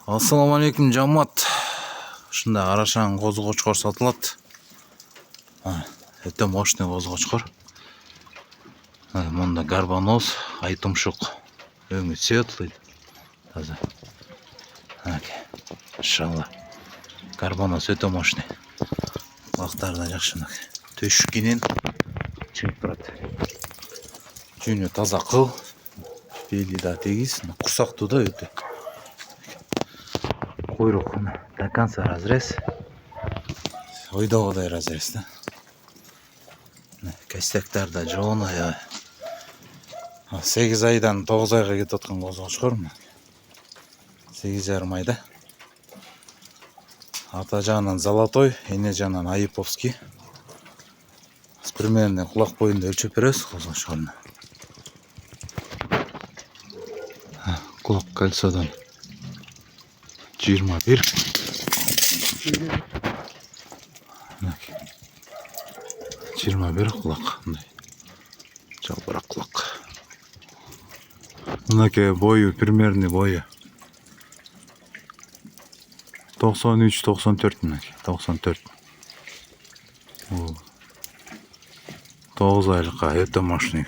Assalamu alaikum жамаат. Ушундай арашаң козу кочкор сатылат. Өтө мощный козу кочкор. Мында горбоноз, айтымшук, өңү светлый. Таза. Машалла. Горбоноз өтө мощный. Кулактары да жакшы. Төшүккенен чыгып турат. Жүнү таза кыл. Бели да тегиз, курсактуу да өтө. Куйрук до конца разрез. Ойдогудай разрез да. Кестектер да жоонай. 8 айдан 9 айга кетип аткан козу кочкор. 8,5 айда. Ата жагынан золотой, эне жагынан айыповский. С примерно кулак боюнда өлчөп беребиз козу кочкорун. Кулак кольцодон 21. Жыйырма бир кулак. Жалбырак кулак. Мынакей бою, примерный бою. 93-94 мынакей. 94. 9 айлыкка өтө мощный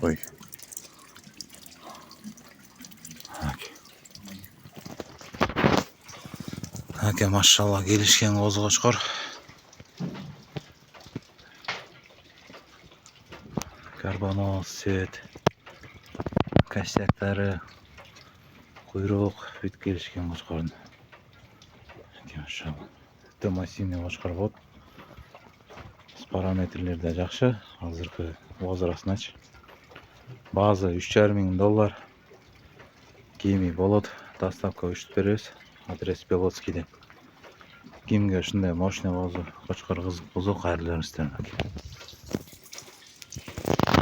бой. Машалла келишкен козу кочкор. Горбоноз, свет, костяктары, куйрук бүт келишкен кочкордун. Машалла. Өтө массивный кочкор болот. Параметрлери да жакшы. Азыркы возрастыначы. База $3,500. Кеми болот. Доставка уштуп беребиз. Адрес Белоцкийде. Кимге ушундай мощный козу кочкор кызык болсо кайрылып өстүрүңүз.